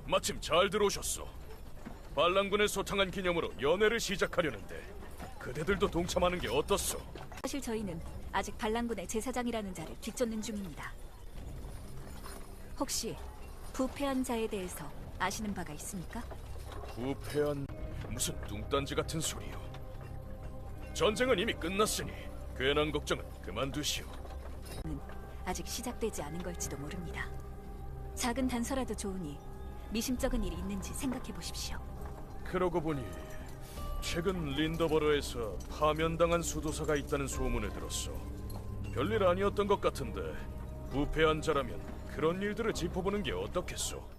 마침 잘 들어오셨소. 반란군을 소탕한 기념으로 연회를 시작하려는데 그대들도 동참하는 게 어떻소? 사실 저희는 아직 반란군의 제사장이라는 자를 뒤쫓는 중입니다. 혹시 부패한 자에 대해서 아시는 바가 있습니까? 부패한... 무슨 뚱딴지 같은 소리요. 전쟁은 이미 끝났으니 괜한 걱정은 그만두시오. 아직 시작되지 않은 걸지도 모릅니다. 작은 단서라도 좋으니 미심쩍은 일이 있는지 생각해 보십시오. 그러고 보니 최근 린더버러에서 파면당한 수도사가 있다는 소문을 들었소. 별일 아니었던 것 같은데 부패한 자라면 그런 일들을 짚어보는 게 어떻겠소?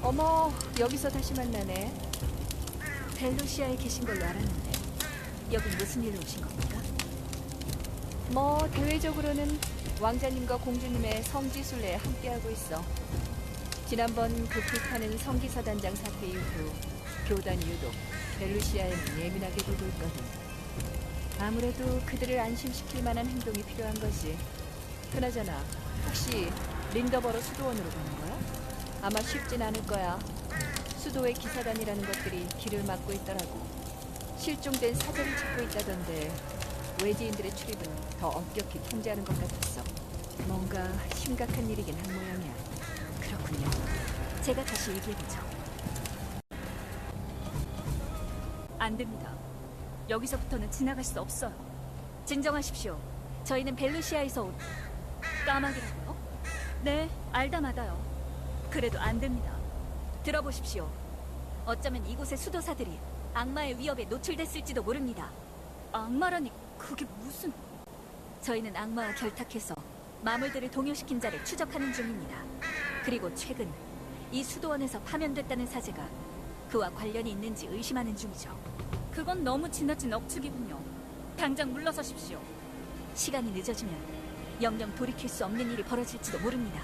어머, 여기서 다시 만나네. 벨루시아에 계신 걸로 알았는데 여긴 무슨 일로 오신 겁니까? 뭐 대외적으로는 왕자님과 공주님의 성지순례에 함께하고 있어. 지난번 그 불타는 성기사단장 사태 이후 교단이 유독 벨루시아에는 예민하게 보고 있거든. 아무래도 그들을 안심시킬 만한 행동이 필요한 거지. 그나저나 혹시 린더버러 수도원으로 가는 거야? 아마 쉽진 않을 거야. 수도의 기사단이라는 것들이 길을 막고 있더라고. 실종된 사제를 찾고 있다던데 외지인들의 출입은 더 엄격히 통제하는 것 같았어. 뭔가 심각한 일이긴 한 모양이야. 그렇군요. 제가 다시 얘기해보죠. 안 됩니다. 여기서부터는 지나갈 수 없어요. 진정하십시오. 저희는 벨루시아에서 온 까마귀라고요? 네, 알다 마다요. 그래도 안 됩니다. 들어보십시오. 어쩌면 이곳의 수도사들이 악마의 위협에 노출됐을지도 모릅니다. 악마라니 그게 무슨... 저희는 악마와 결탁해서 마물들을 동요시킨 자를 추적하는 중입니다. 그리고 최근 이 수도원에서 파면됐다는 사제가 그와 관련이 있는지 의심하는 중이죠. 그건 너무 지나친 억측이군요. 당장 물러서십시오. 시간이 늦어지면 영영 돌이킬 수 없는 일이 벌어질지도 모릅니다.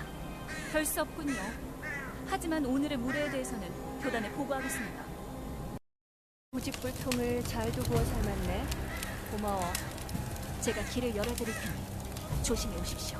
별 수 없군요. 하지만 오늘의 무례에 대해서는 교단에 보고하겠습니다. 고집불통을 잘도 구워 삶았네. 고마워. 제가 길을 열어드릴 테니 조심히 오십시오.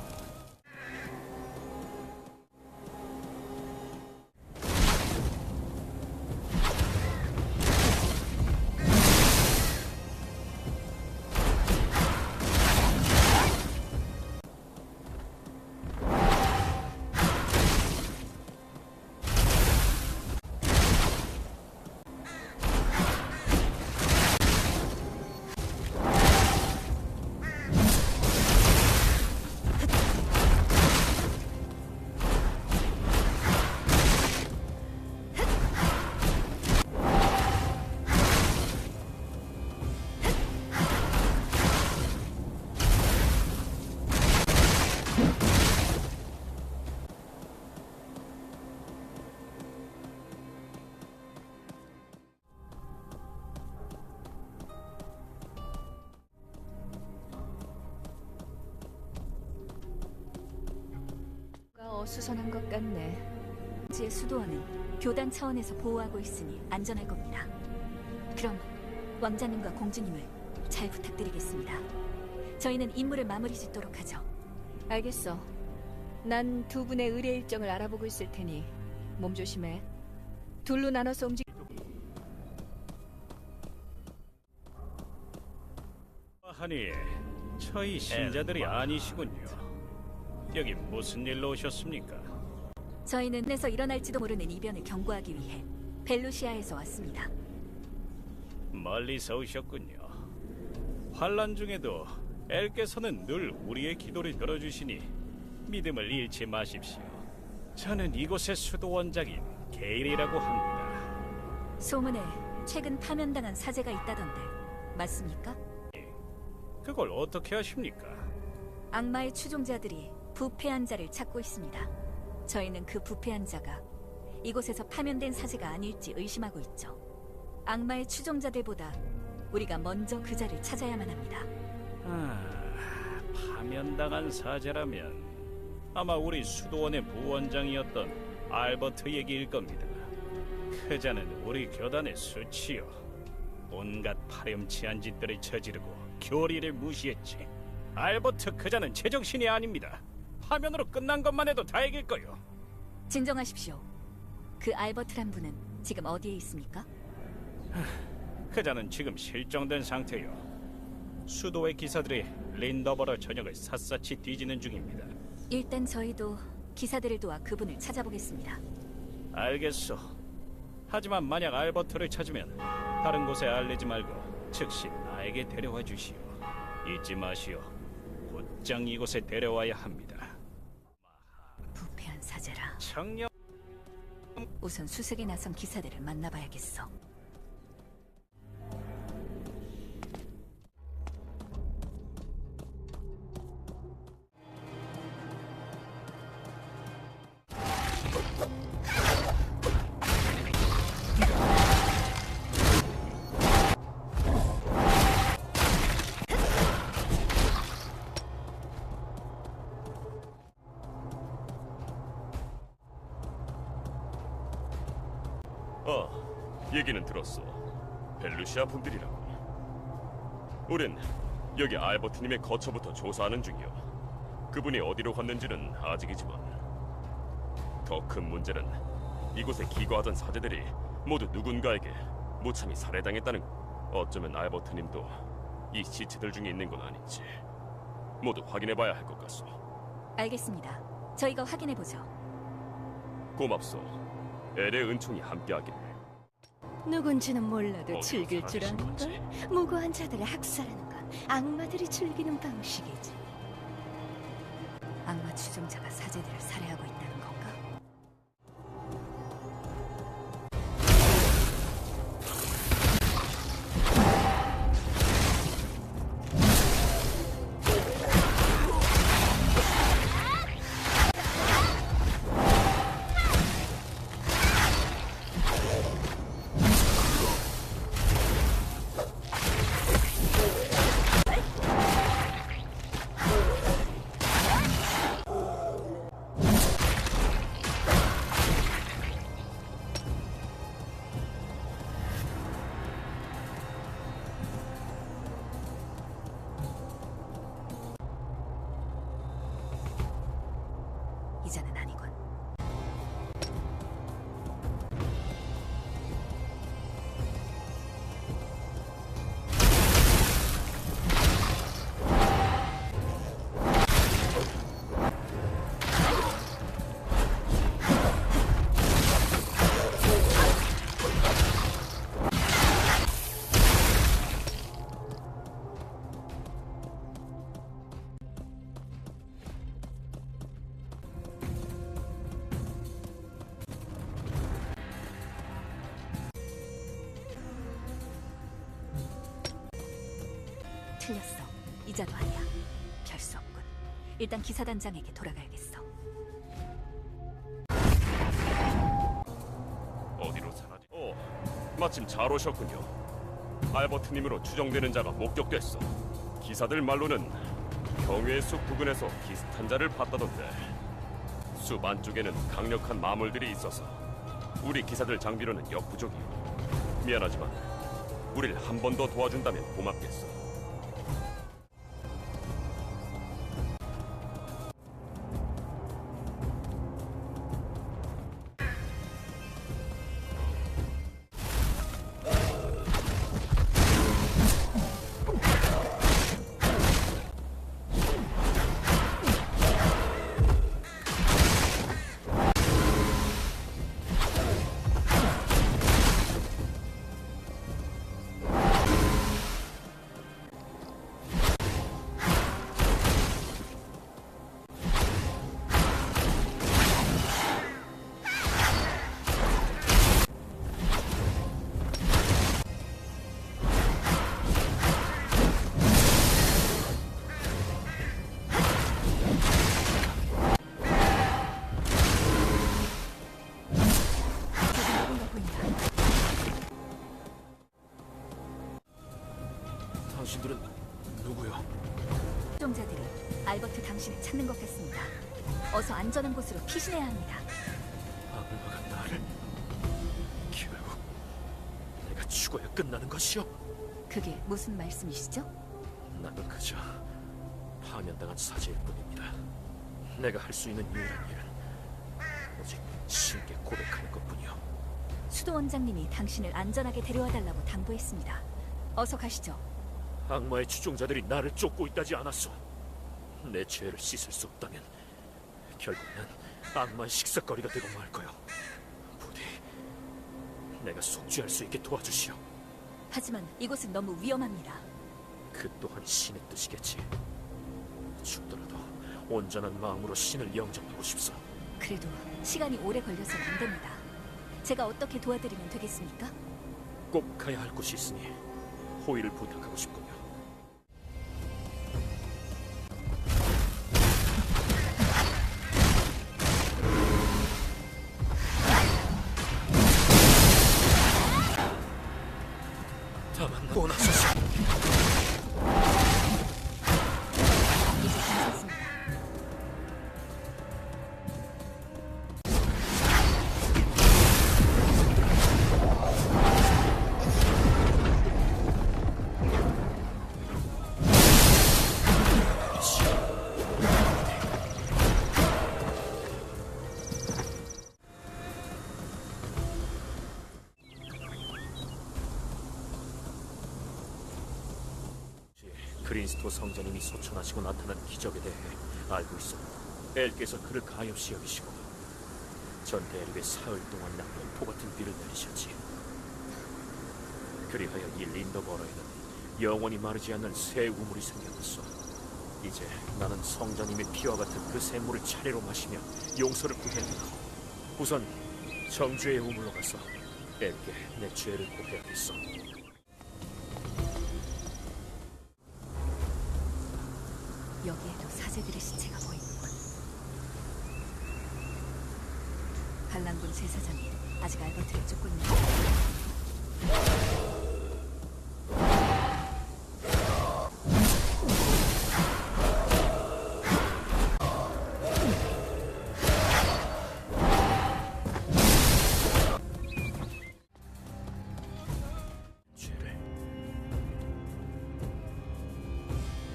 어수선한 것 같네. 지의 수도원은 교단 차원에서 보호하고 있으니 안전할 겁니다. 그럼 왕자님과 공주님을 잘 부탁드리겠습니다. 저희는 임무를 마무리 짓도록 하죠. 알겠어. 난 두 분의 의뢰 일정을 알아보고 있을 테니 몸 조심해. 둘로 나눠서 움직. 하니 저희 신자들이 아니시군요. 여기 무슨 일로 오셨습니까? 저희는 에서 일어날지도 모르는 이변을 경고하기 위해 벨루시아에서 왔습니다. 멀리서 오셨군요. 환란 중에도 엘께서는 늘 우리의 기도를 들어주시니 믿음을 잃지 마십시오. 저는 이곳의 수도원장인 게일이라고 합니다. 소문에 최근 파면당한 사제가 있다던데 맞습니까? 그걸 어떻게 아십니까? 악마의 추종자들이 부패한 자를 찾고 있습니다. 저희는 그 부패한 자가 이곳에서 파면된 사제가 아닐지 의심하고 있죠. 악마의 추종자들보다 우리가 먼저 그 자를 찾아야만 합니다. 파면당한 사제라면 아마 우리 수도원의 부원장이었던 알버트 얘기일 겁니다. 그 자는 우리 교단의 수치요. 온갖 파렴치한 짓들을 저지르고 교리를 무시했지. 알버트 그 자는 제정신이 아닙니다. 파면으로 끝난 것만 해도 다행일 거요. 진정하십시오. 그 알버트란 분은 지금 어디에 있습니까? 그 자는 지금 실종된 상태요. 수도의 기사들이 린더버러 전역을 샅샅이 뒤지는 중입니다. 일단 저희도 기사들을 도와 그분을 찾아보겠습니다. 알겠소. 하지만 만약 알버트를 찾으면 다른 곳에 알리지 말고 즉시 나에게 데려와 주시오. 잊지 마시오. 곧장 이곳에 데려와야 합니다. 부패한 사제라. 청년 우선 수색에 나선 기사들을 만나봐야겠어. 얘기는 들었어. 벨루시아 분들이라고. 우린 여기 알버트님의 거처부터 조사하는 중이요. 그분이 어디로 갔는지는 아직이지만 더 큰 문제는 이곳에 기거하던 사제들이 모두 누군가에게 무참히 살해당했다는 거. 어쩌면 알버트님도 이 시체들 중에 있는 건 아닌지 모두 확인해봐야 할 것 같소. 알겠습니다. 저희가 확인해보죠. 고맙소. 엘의 은총이 함께하기를. 누군지는 몰라도 어디로 즐길 줄 사라지신 아는 걸? 무고한 자들을 학살하는 건 악마들이 즐기는 방식이지. 악마 추종자가 사제들을 살해하고 있다는 건가? 이자는 아니군. 틀렸어. 이자도 아니야. 별 수 없군. 일단 기사단장에게 돌아가야겠어. 어디로 사라지? 마침 잘 오셨군요. 알버트님으로 추정되는 자가 목격됐어. 기사들 말로는 경외의 숲 부근에서 비슷한 자를 봤다던데. 숲 안쪽에는 강력한 마물들이 있어서 우리 기사들 장비로는 역부족이요. 미안하지만 우릴 한 번 더 도와준다면 고맙겠어. 당신들은 누구요? 수종자들이 알버트 당신을 찾는 것 같습니다. 어서 안전한 곳으로 피신해야 합니다. 악마가 나를 결국 내가 죽어야 끝나는 것이요? 그게 무슨 말씀이시죠? 나는 그저 파면당한 사제일 뿐입니다. 내가 할 수 있는 유일한 일은 오직 신께 고백하는 것뿐이요. 수도 원장님이 당신을 안전하게 데려와 달라고 당부했습니다. 어서 가시죠. 악마의 추종자들이 나를 쫓고 있다지 않았소. 내 죄를 씻을 수 없다면 결국 난 악마의 식사거리가 되고 말 거요. 부디 내가 속죄할 수 있게 도와주시오. 하지만 이곳은 너무 위험합니다. 그 또한 신의 뜻이겠지. 죽더라도 온전한 마음으로 신을 영접하고 싶소. 그래도 시간이 오래 걸려서는 안 됩니다. 제가 어떻게 도와드리면 되겠습니까? 꼭 가야 할 곳이 있으니 호의를 부탁하고 싶군요. 다만 원하소서. 이제 괜찮습니다. 그린스토 성자님이 소천하시고 나타난 기적에 대해 알고 있어. 엘께서 그를 가엾이 여기시고 전 대륙에 사흘 동안이나 폭포 같은 비를 내리셨지. 그리하여 이 린더버러에는 영원히 마르지 않는 새 우물이 생겨났어. 이제 나는 성자님의 피와 같은 그 샘물을 차례로 마시며 용서를 구해야 된다. 우선 정주의 우물로 가서 엘께 내 죄를 고해야겠어. 여기에도 사제들의 시체가 보이는군. 반란군 제사장이 아직 알버트를 쫓고 있는 것 같아. 죄를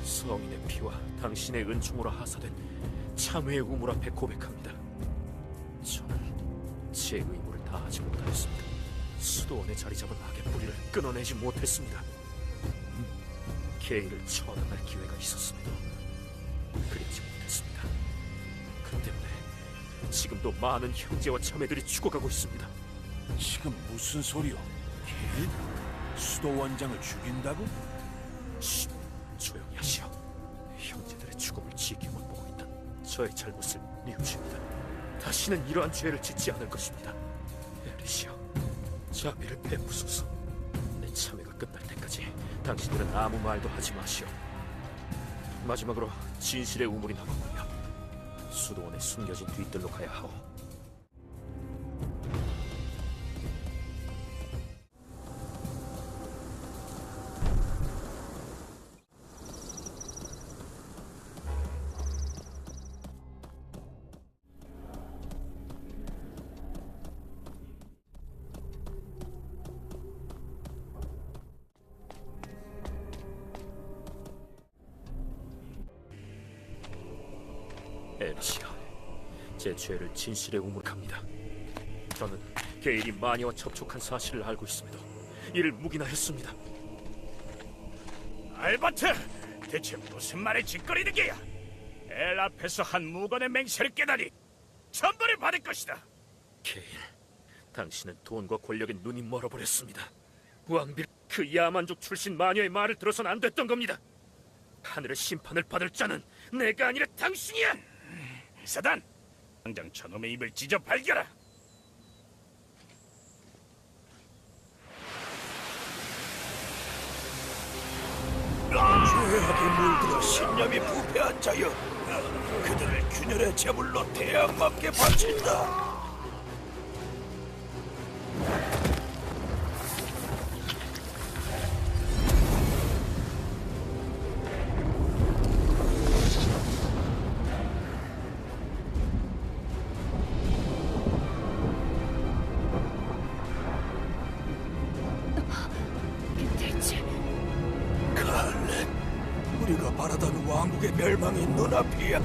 성인의 피와 당신의 은총으로 하사된 참회의 우물 앞에 고백합니다. 저는 제 의무를 다하지 못하였습니다. 수도원에 자리 잡은 악의 뿌리를 끊어내지 못했습니다. 게이를 처단할 기회가 있었음에도 그리지 못했습니다. 그 때문에 지금도 많은 형제와 자매들이 죽어가고 있습니다. 지금 무슨 소리요? 길? 수도 원장을 죽인다고? 쉿, 조용히 하시오. 형제들의 죽음을 지켜만 보고 있던 저의 잘못을 뉘우칩니다. 다시는 이러한 죄를 짓지 않을 것입니다. 에리시오, 자비를 베푸소서. 내 참회가 끝날 때까지 당신들은 아무 말도 하지 마시오. 마지막으로 진실의 우물이 남았군요. 수도원에 숨겨진 뒤뜰로 가야 하오. 에리시아, 제 죄를 진실의 우물에 갑니다. 저는 게일이 마녀와 접촉한 사실을 알고 있음에도 이를 묵인하였습니다. 알버트, 대체 무슨 말에 짓거리는 게야? 엘 앞에서 한 무건의 맹세를 깨다니 천벌을 받을 것이다. 게일, 당신은 돈과 권력에 눈이 멀어버렸습니다. 왕빌, 그 야만족 출신 마녀의 말을 들어선 안 됐던 겁니다. 하늘의 심판을 받을 자는 내가 아니라 당신이야! 사단, 당장 저놈의 입을 찢어 발겨라. 죄악에 물들어 신념이 부패한 자여, 그들을 균열의 제물로 대항마께 바친다. 제국의 멸망이 눈앞이야.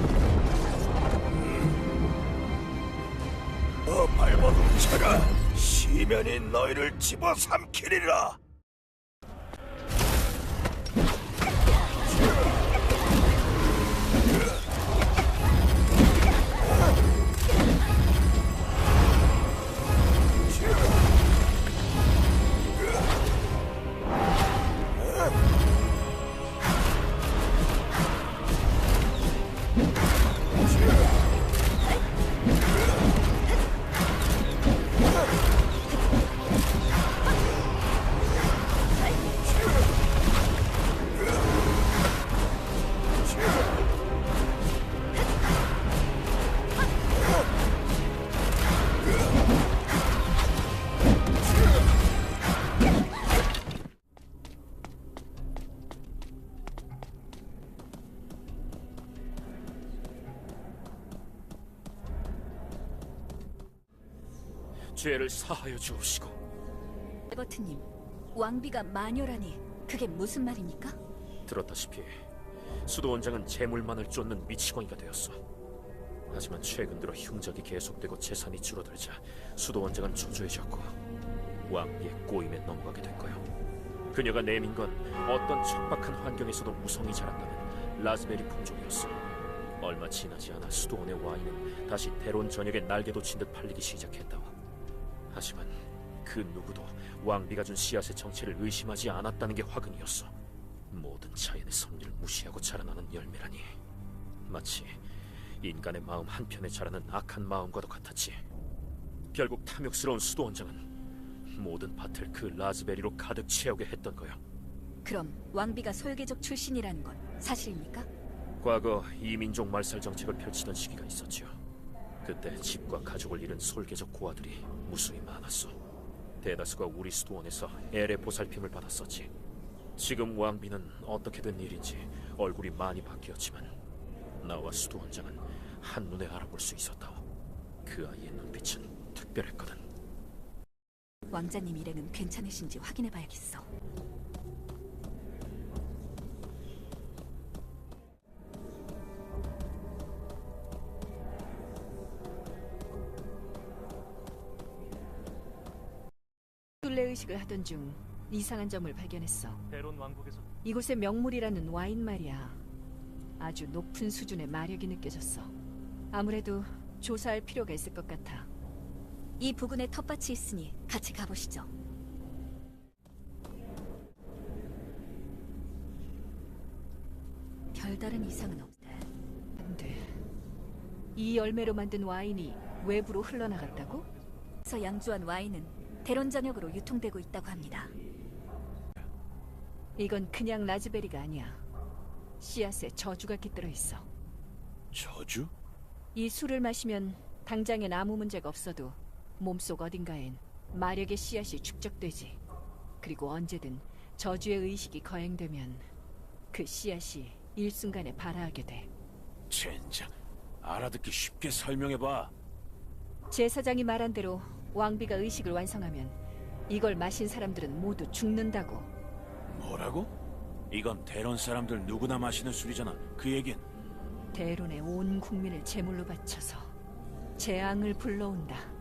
발버둥차가 시면이 너희를 집어삼키리라. 죄를 사하여 주옵시고. 알버트님, 왕비가 마녀라니 그게 무슨 말입니까? 들었다시피 수도원장은 재물만을 쫓는 미치광이가 되었어. 하지만 최근 들어 흉작이 계속되고 재산이 줄어들자 수도원장은 초조해졌고 왕비의 꼬임에 넘어가게 된 거요. 그녀가 내민 건 어떤 척박한 환경에서도 무성히 자란다는 라즈베리 품종이었어. 얼마 지나지 않아 수도원의 와인은 다시 대론 전역에 날개 돋친 듯 팔리기 시작했다고. 하지만 그 누구도 왕비가 준 씨앗의 정체를 의심하지 않았다는 게 화근이었어. 모든 자연의 섭리를 무시하고 자라나는 열매라니 마치 인간의 마음 한편에 자라는 악한 마음과도 같았지. 결국 탐욕스러운 수도원장은 모든 밭을 그 라즈베리로 가득 채우게 했던 거야. 그럼 왕비가 솔개족 출신이라는 건 사실입니까? 과거 이민족 말살 정책을 펼치던 시기가 있었죠. 그때 집과 가족을 잃은 솔개족 고아들이 무수히 많았어. 대다수가 우리 수도원에서 엘의 보살핌을 받았었지. 지금 왕비는 어떻게 된 일인지 얼굴이 많이 바뀌었지만 나와 수도원장은 한눈에 알아볼 수 있었다. 그 아이의 눈빛은 특별했거든. 왕자님 일행은 괜찮으신지 확인해봐야겠어. 순례의식을 하던 중 이상한 점을 발견했어. 대론 왕국에서 이곳의 명물이라는 와인 말이야. 아주 높은 수준의 마력이 느껴졌어. 아무래도 조사할 필요가 있을 것 같아. 이 부근에 텃밭이 있으니 같이 가보시죠. 별다른 이상은 없대. 안 돼. 이 열매로 만든 와인이 외부로 흘러나갔다고? 그래서 양주한 와인은 대론 전역으로 유통되고 있다고 합니다. 이건 그냥 라즈베리가 아니야. 씨앗에 저주가 깃들어 있어. 저주? 이 술을 마시면 당장엔 아무 문제가 없어도 몸속 어딘가엔 마력의 씨앗이 축적되지. 그리고 언제든 저주의 의식이 거행되면 그 씨앗이 일순간에 발화하게 돼. 젠장, 알아듣기 쉽게 설명해봐. 제사장이 말한 대로 왕비가 의식을 완성하면 이걸 마신 사람들은 모두 죽는다고. 뭐라고? 이건 대론 사람들 누구나 마시는 술이잖아. 그 얘긴 대론의 온 국민을 제물로 바쳐서 재앙을 불러온다.